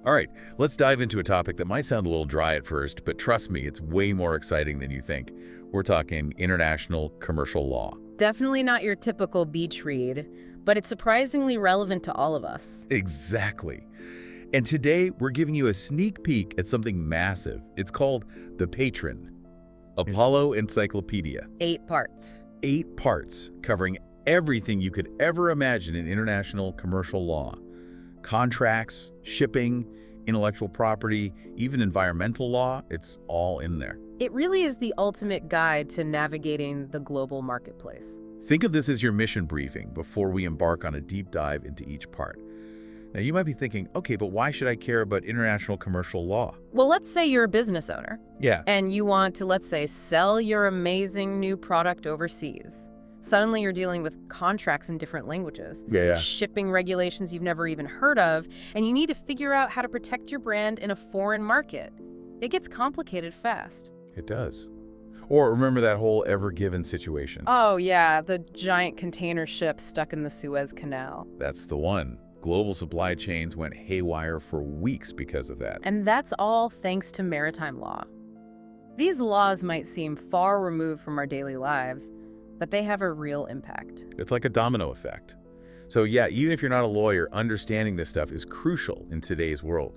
All right, let's dive into a topic that might sound a little dry at first, but trust me, it's way more exciting than you think. We're talking international commercial law. Definitely not your typical beach read, but it's surprisingly relevant to all of us. Exactly. And today, we're giving you a sneak peek at something massive. It's called the Patron Apollo Encyclopedia. 8 parts. 8 parts covering everything you could ever imagine in international commercial law. Contracts, shipping, intellectual property, even environmental law, it's all in there. It really is the ultimate guide to navigating the global marketplace. Think of this as your mission briefing before we embark on a deep dive into each part. Now, you might be thinking, okay, but why should I care about international commercial law? Well, let's say you're a business owner. Yeah. And you want to, let's say, sell your amazing new product overseas. Suddenly you're dealing with contracts in different languages, shipping regulations you've never even heard of, and you need to figure out how to protect your brand in a foreign market. It gets complicated fast. It does. Or remember that whole Ever Given situation. Oh, yeah, the giant container ship stuck in the Suez Canal. That's the one. Global supply chains went haywire for weeks because of that. And that's all thanks to maritime law. These laws might seem far removed from our daily lives, but they have a real impact. It's like a domino effect. So yeah, even if you're not a lawyer, understanding this stuff is crucial in today's world.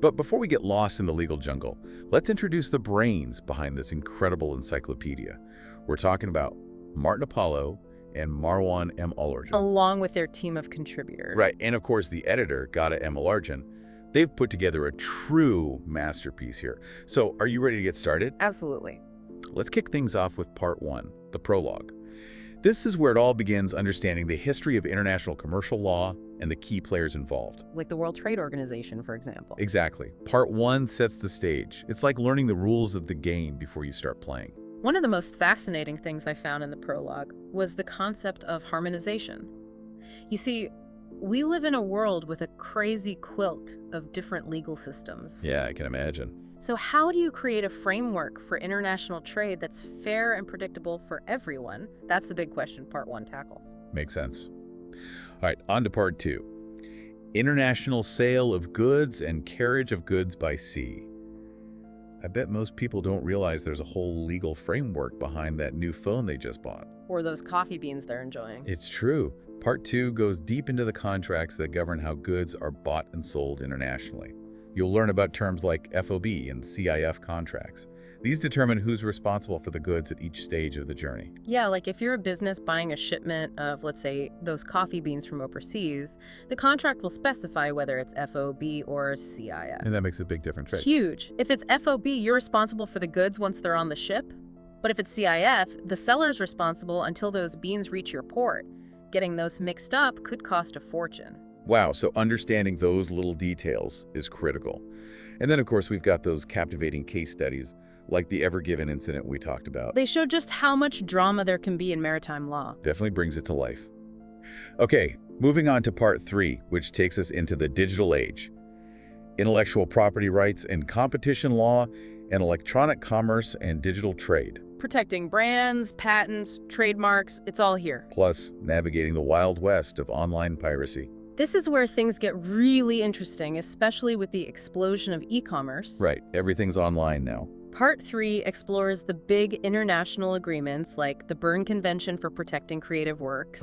But before we get lost in the legal jungle, let's introduce the brains behind this incredible encyclopedia. We're talking about Martin Apollo and Marwan M. Alarjan. Along with their team of contributors. Right, and of course the editor, Ghada M. Alarjan. They've put together a true masterpiece here. So are you ready to get started? Absolutely. Let's kick things off with part 1, the prologue. This is where it all begins, understanding the history of international commercial law and the key players involved. Like the World Trade Organization, for example. Exactly. Part 1 sets the stage. It's like learning the rules of the game before you start playing. One of the most fascinating things I found in the prologue was the concept of harmonization. You see, we live in a world with a crazy quilt of different legal systems. Yeah, I can imagine. So how do you create a framework for international trade that's fair and predictable for everyone? That's the big question part 1 tackles. Makes sense. All right, on to part 2. International sale of goods and carriage of goods by sea. I bet most people don't realize there's a whole legal framework behind that new phone they just bought. Or those coffee beans they're enjoying. It's true. Part 2 goes deep into the contracts that govern how goods are bought and sold internationally. You'll learn about terms like FOB and CIF contracts. These determine who's responsible for the goods at each stage of the journey. Yeah, like if you're a business buying a shipment of, let's say, those coffee beans from overseas, the contract will specify whether it's FOB or CIF. And that makes a big difference, right? Huge. If it's FOB, you're responsible for the goods once they're on the ship. But if it's CIF, the seller's responsible until those beans reach your port. Getting those mixed up could cost a fortune. Wow, so understanding those little details is critical. And then, of course, we've got those captivating case studies, like the Ever Given incident we talked about. They show just how much drama there can be in maritime law. Definitely brings it to life. Okay, moving on to part 3, which takes us into the digital age. Intellectual property rights and competition law, and electronic commerce and digital trade. Protecting brands, patents, trademarks, it's all here. Plus, navigating the Wild West of online piracy. This is where things get really interesting, especially with the explosion of e-commerce. Right, everything's online now. Part 3 explores the big international agreements like the Berne Convention for Protecting Creative Works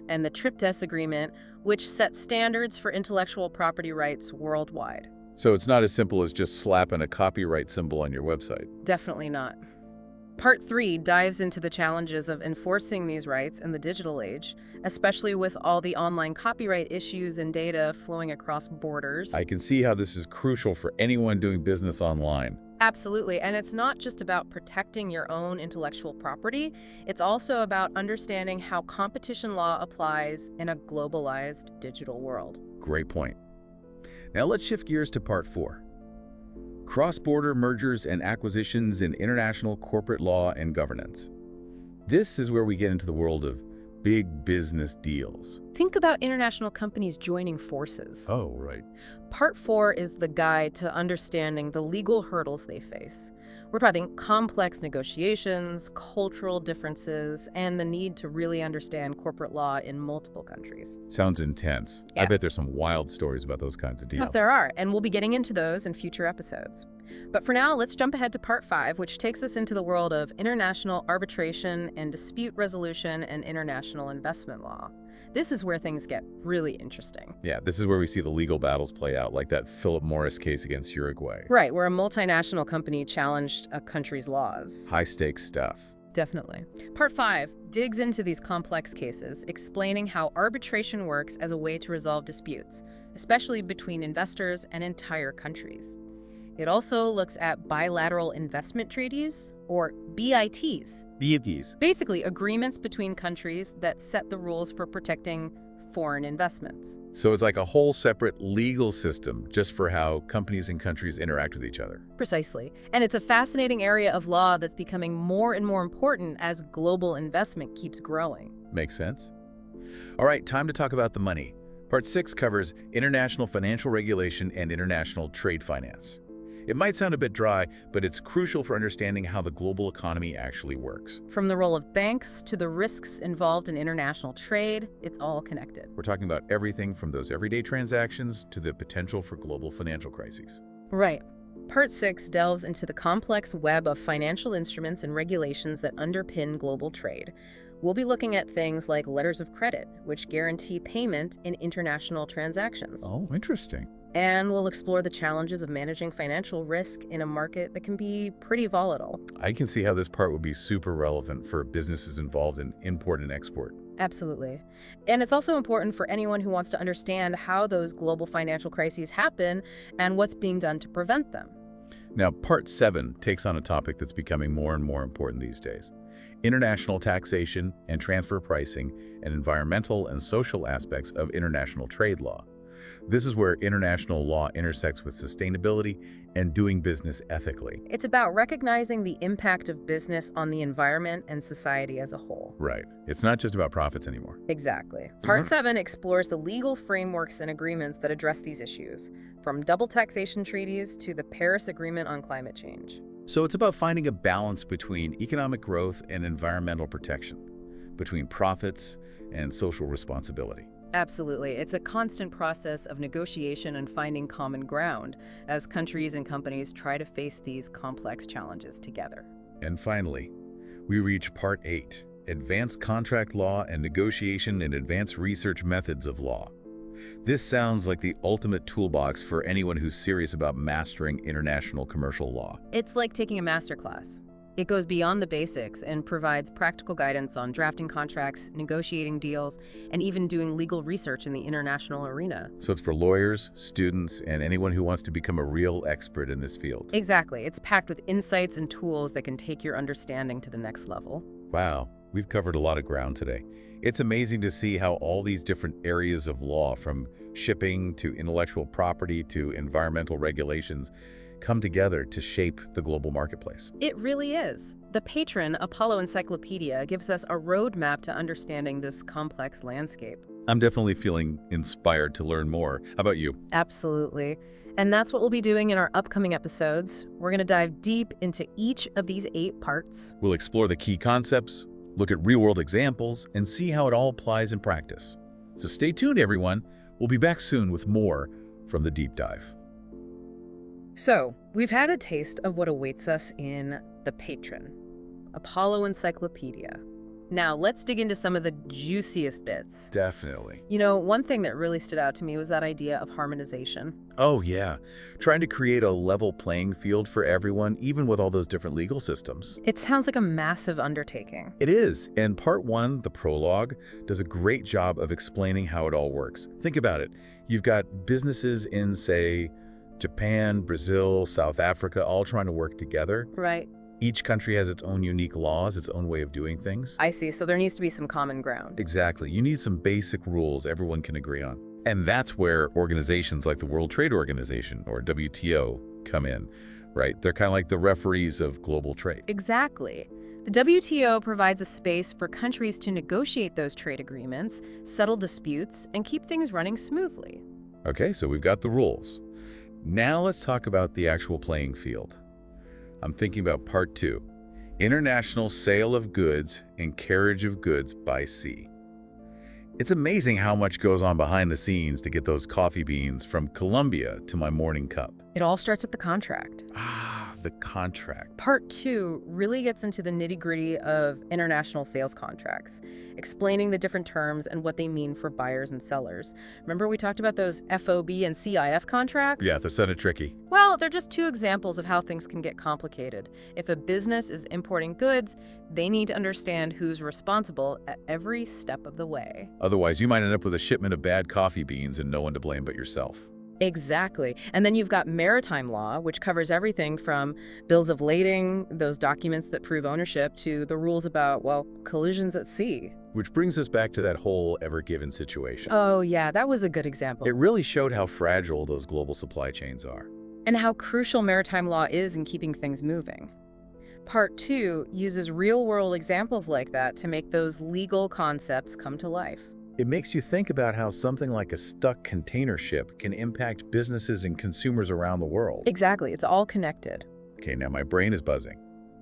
and the TRIPS Agreement, which set standards for intellectual property rights worldwide. So it's not as simple as just slapping a copyright symbol on your website. Definitely not. Part 3 dives into the challenges of enforcing these rights in the digital age, especially with all the online copyright issues and data flowing across borders. I can see how this is crucial for anyone doing business online. Absolutely, and it's not just about protecting your own intellectual property, it's also about understanding how competition law applies in a globalized digital world. Great point. Now let's shift gears to part 4. Cross-border mergers and acquisitions in international corporate law and governance. This is where we get into the world of big business deals. Think about international companies joining forces. Oh, right. Part 4 is the guide to understanding the legal hurdles they face. We're talking complex negotiations, cultural differences, and the need to really understand corporate law in multiple countries. Sounds intense. Yeah. I bet there's some wild stories about those kinds of deals. There are, and we'll be getting into those in future episodes. But for now, let's jump ahead to part 5, which takes us into the world of international arbitration and dispute resolution and international investment law. This is where things get really interesting. Yeah, this is where we see the legal battles play out, like that Philip Morris case against Uruguay. Right, where a multinational company challenged a country's laws. High-stakes stuff. Definitely. Part 5 digs into these complex cases, explaining how arbitration works as a way to resolve disputes, especially between investors and entire countries. It also looks at bilateral investment treaties, or BITs. BITs. Basically, agreements between countries that set the rules for protecting foreign investments. So it's like a whole separate legal system just for how companies and countries interact with each other. Precisely. And it's a fascinating area of law that's becoming more and more important as global investment keeps growing. Makes sense. All right, time to talk about the money. Part 6 covers international financial regulation and international trade finance. It might sound a bit dry, but it's crucial for understanding how the global economy actually works. From the role of banks to the risks involved in international trade, it's all connected. We're talking about everything from those everyday transactions to the potential for global financial crises. Right. Part 6 delves into the complex web of financial instruments and regulations that underpin global trade. We'll be looking at things like letters of credit, which guarantee payment in international transactions. Oh, interesting. And we'll explore the challenges of managing financial risk in a market that can be pretty volatile. I can see how this part would be super relevant for businesses involved in import and export. Absolutely. And it's also important for anyone who wants to understand how those global financial crises happen and what's being done to prevent them. Now, Part 7 takes on a topic that's becoming more and more important these days: international taxation and transfer pricing and environmental and social aspects of international trade law. This is where international law intersects with sustainability and doing business ethically. It's about recognizing the impact of business on the environment and society as a whole. Right. It's not just about profits anymore. Exactly. Part 7 explores the legal frameworks and agreements that address these issues, from double taxation treaties to the Paris Agreement on climate change. So it's about finding a balance between economic growth and environmental protection, between profits and social responsibility. Absolutely. It's a constant process of negotiation and finding common ground as countries and companies try to face these complex challenges together. And finally, we reach Part 8, Advanced Contract Law and Negotiation and Advanced Research Methods of Law. This sounds like the ultimate toolbox for anyone who's serious about mastering international commercial law. It's like taking a masterclass. It goes beyond the basics and provides practical guidance on drafting contracts, negotiating deals, and even doing legal research in the international arena. So it's for lawyers, students, and anyone who wants to become a real expert in this field. Exactly. It's packed with insights and tools that can take your understanding to the next level. Wow, we've covered a lot of ground today. It's amazing to see how all these different areas of law, from shipping to intellectual property to environmental regulations, come together to shape the global marketplace. It really is. The Patron Apollo Encyclopedia gives us a roadmap to understanding this complex landscape. I'm definitely feeling inspired to learn more. How about you? Absolutely. And that's what we'll be doing in our upcoming episodes. We're going to dive deep into each of these 8 parts. We'll explore the key concepts, look at real-world examples, and see how it all applies in practice. So stay tuned, everyone. We'll be back soon with more from the deep dive. So, we've had a taste of what awaits us in the Patron Apollo Encyclopedia. Now, let's dig into some of the juiciest bits. Definitely. You know, one thing that really stood out to me was that idea of harmonization. Oh, yeah. Trying to create a level playing field for everyone, even with all those different legal systems. It sounds like a massive undertaking. It is. And Part 1, the prologue, does a great job of explaining how it all works. Think about it. You've got businesses in, say, Japan, Brazil, South Africa, all trying to work together. Right. Each country has its own unique laws, its own way of doing things. I see. So there needs to be some common ground. Exactly. You need some basic rules everyone can agree on. And that's where organizations like the World Trade Organization, or WTO, come in, right? They're kind of like the referees of global trade. Exactly. The WTO provides a space for countries to negotiate those trade agreements, settle disputes, and keep things running smoothly. Okay, so we've got the rules. Now let's talk about the actual playing field. I'm thinking about Part 2, International Sale of Goods and Carriage of Goods by Sea. It's amazing how much goes on behind the scenes to get those coffee beans from Colombia to my morning cup. It all starts at the contract. The contract. Part 2 really gets into the nitty-gritty of international sales contracts, explaining the different terms and what they mean for buyers and sellers. Remember we talked about those FOB and CIF contracts? Yeah, they're sort of tricky. Well, they're just two examples of how things can get complicated. If a business is importing goods, they need to understand who's responsible at every step of the way. Otherwise, you might end up with a shipment of bad coffee beans and no one to blame but yourself. Exactly. And then you've got maritime law, which covers everything from bills of lading, those documents that prove ownership, to the rules about, well, collisions at sea. Which brings us back to that whole Ever Given situation. Oh, yeah, that was a good example. It really showed how fragile those global supply chains are. And how crucial maritime law is in keeping things moving. Part 2 uses real-world examples like that to make those legal concepts come to life. It makes you think about how something like a stuck container ship can impact businesses and consumers around the world. Exactly. It's all connected. Okay, now my brain is buzzing.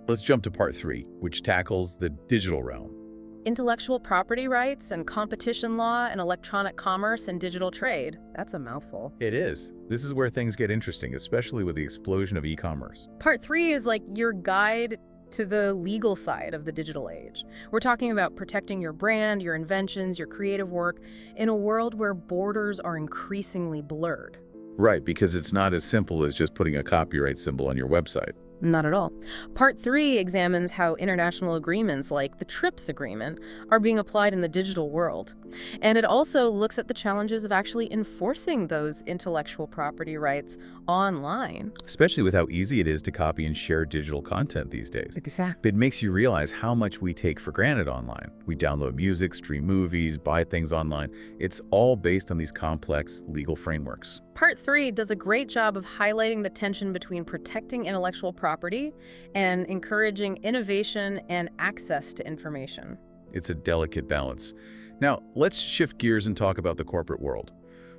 Let's jump to Part 3, which tackles the digital realm. Intellectual property rights and competition law and electronic commerce and digital trade. That's a mouthful. It is. This is where things get interesting, especially with the explosion of e-commerce. Part 3 is like your guide to the legal side of the digital age. We're talking about protecting your brand, your inventions, your creative work in a world where borders are increasingly blurred. Right, because it's not as simple as just putting a copyright symbol on your website. Not at all. Part 3 examines how international agreements like the TRIPS agreement are being applied in the digital world. And it also looks at the challenges of actually enforcing those intellectual property rights online. Especially with how easy it is to copy and share digital content these days. Exactly. It makes you realize how much we take for granted online. We download music, stream movies, buy things online. It's all based on these complex legal frameworks. Part 3 does a great job of highlighting the tension between protecting intellectual property and encouraging innovation and access to information. It's a delicate balance. Now, let's shift gears and talk about the corporate world.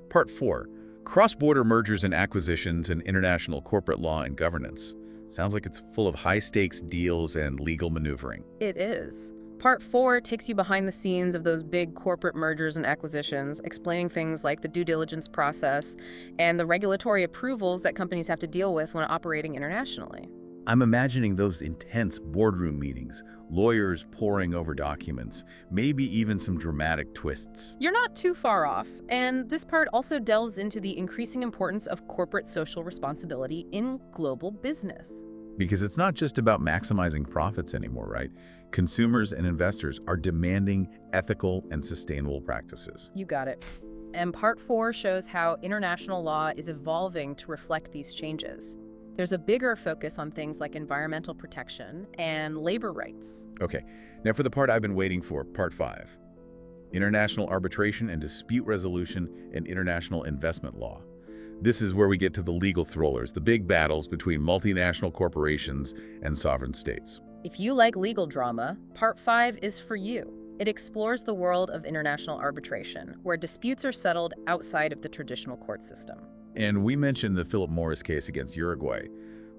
Part 4, cross-border mergers and acquisitions and international corporate law and governance. Sounds like it's full of high-stakes deals and legal maneuvering. It is. Part 4 takes you behind the scenes of those big corporate mergers and acquisitions, explaining things like the due diligence process and the regulatory approvals that companies have to deal with when operating internationally. I'm imagining those intense boardroom meetings, lawyers poring over documents, maybe even some dramatic twists. You're not too far off, and this part also delves into the increasing importance of corporate social responsibility in global business. Because it's not just about maximizing profits anymore, right? Consumers and investors are demanding ethical and sustainable practices. You got it. And Part 4 shows how international law is evolving to reflect these changes. There's a bigger focus on things like environmental protection and labor rights. Okay, now for the part I've been waiting for, Part 5. International arbitration and dispute resolution and international investment law. This is where we get to the legal thrillers, the big battles between multinational corporations and sovereign states. If you like legal drama, Part 5 is for you. It explores the world of international arbitration, where disputes are settled outside of the traditional court system. And we mentioned the Philip Morris case against Uruguay,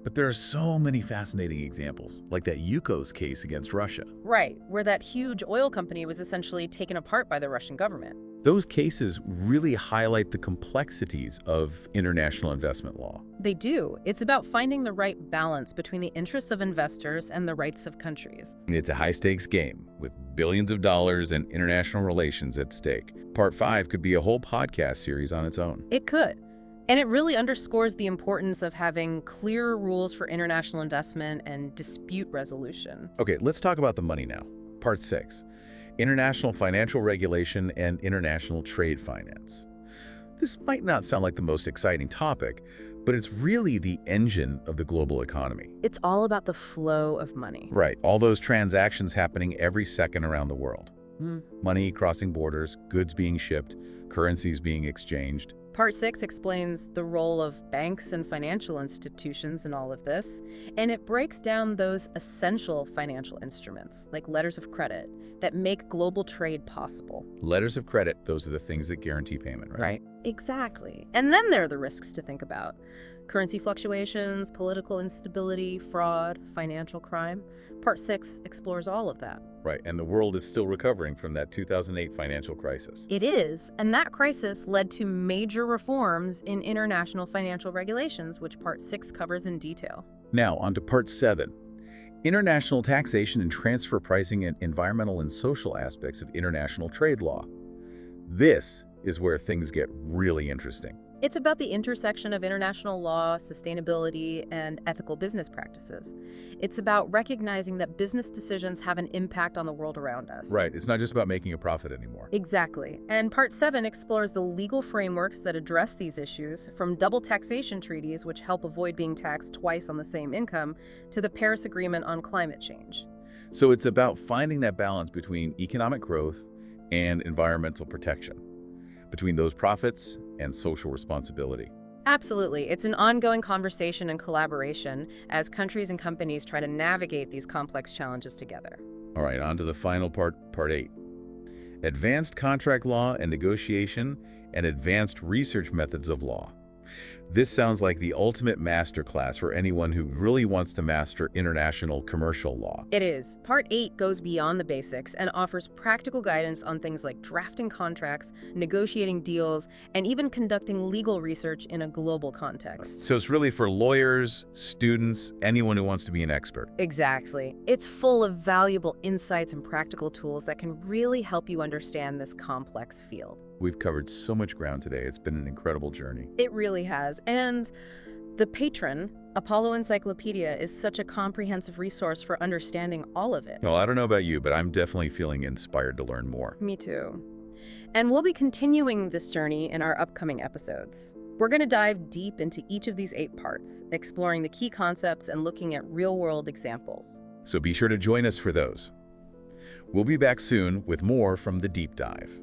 but there are so many fascinating examples, like that Yukos case against Russia. Right, where that huge oil company was essentially taken apart by the Russian government. Those cases really highlight the complexities of international investment law. They do. It's about finding the right balance between the interests of investors and the rights of countries. It's a high-stakes game with billions of dollars and international relations at stake. Part 5 could be a whole podcast series on its own. It could. And it really underscores the importance of having clear rules for international investment and dispute resolution. Okay, let's talk about the money now. Part 6. International financial regulation and international trade finance. This might not sound like the most exciting topic, but it's really the engine of the global economy. It's all about the flow of money. Right, all those transactions happening every second around the world. Money crossing borders, goods being shipped, currencies being exchanged. Part 6 explains the role of banks and financial institutions in all of this, and it breaks down those essential financial instruments, like letters of credit, that make global trade possible. Letters of credit, those are the things that guarantee payment, right? Right. Exactly. And then there are the risks to think about. Currency fluctuations, political instability, fraud, financial crime. Part 6 explores all of that. Right, and the world is still recovering from that 2008 financial crisis. It is, and that crisis led to major reforms in international financial regulations, which Part 6 covers in detail. Now, on to Part 7. International taxation and transfer pricing and environmental and social aspects of international trade law. This is where things get really interesting. It's about the intersection of international law, sustainability, and ethical business practices. It's about recognizing that business decisions have an impact on the world around us. Right, it's not just about making a profit anymore. Exactly. And Part 7 explores the legal frameworks that address these issues, from double taxation treaties, which help avoid being taxed twice on the same income, to the Paris Agreement on climate change. So it's about finding that balance between economic growth and environmental protection, between those profits and social responsibility. Absolutely. It's an ongoing conversation and collaboration as countries and companies try to navigate these complex challenges together. All right, on to the final part, Part 8. Advanced contract law and negotiation and advanced research methods of law. This sounds like the ultimate masterclass for anyone who really wants to master international commercial law. It is. Part 8 goes beyond the basics and offers practical guidance on things like drafting contracts, negotiating deals, and even conducting legal research in a global context. So it's really for lawyers, students, anyone who wants to be an expert. Exactly. It's full of valuable insights and practical tools that can really help you understand this complex field. We've covered so much ground today. It's been an incredible journey. It really has. And the Patron, Apollo Encyclopedia, is such a comprehensive resource for understanding all of it. Well, I don't know about you, but I'm definitely feeling inspired to learn more. Me too. And we'll be continuing this journey in our upcoming episodes. We're going to dive deep into each of these 8 parts, exploring the key concepts and looking at real-world examples. So be sure to join us for those. We'll be back soon with more from the Deep Dive.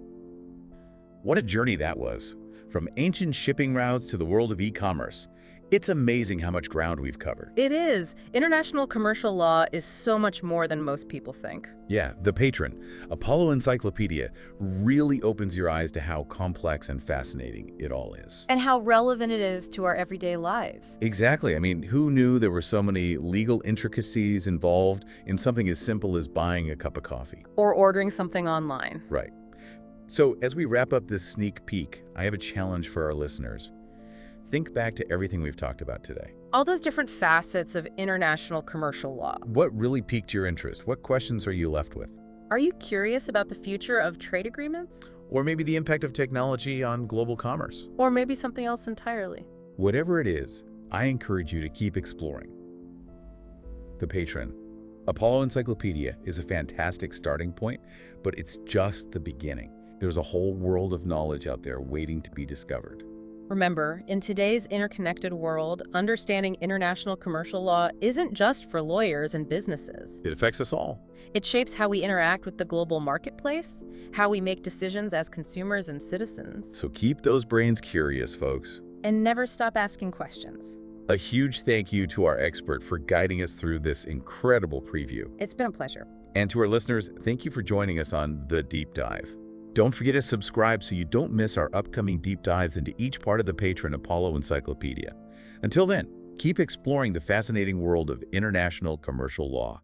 What a journey that was. From ancient shipping routes to the world of e-commerce. It's amazing how much ground we've covered. It is. International commercial law is so much more than most people think. Yeah, the Patron, Apollo Encyclopedia, really opens your eyes to how complex and fascinating it all is. And how relevant it is to our everyday lives. Exactly. I mean, who knew there were so many legal intricacies involved in something as simple as buying a cup of coffee? Or ordering something online. Right. So as we wrap up this sneak peek, I have a challenge for our listeners. Think back to everything we've talked about today. All those different facets of international commercial law. What really piqued your interest? What questions are you left with? Are you curious about the future of trade agreements? Or maybe the impact of technology on global commerce? Or maybe something else entirely? Whatever it is, I encourage you to keep exploring. The Patron, Apollo Encyclopedia, is a fantastic starting point, but it's just the beginning. There's a whole world of knowledge out there waiting to be discovered. Remember, in today's interconnected world, understanding international commercial law isn't just for lawyers and businesses. It affects us all. It shapes how we interact with the global marketplace, how we make decisions as consumers and citizens. So keep those brains curious, folks. And never stop asking questions. A huge thank you to our expert for guiding us through this incredible preview. It's been a pleasure. And to our listeners, thank you for joining us on The Deep Dive. Don't forget to subscribe so you don't miss our upcoming deep dives into each part of the Patron Apollo Encyclopedia. Until then, keep exploring the fascinating world of international commercial law.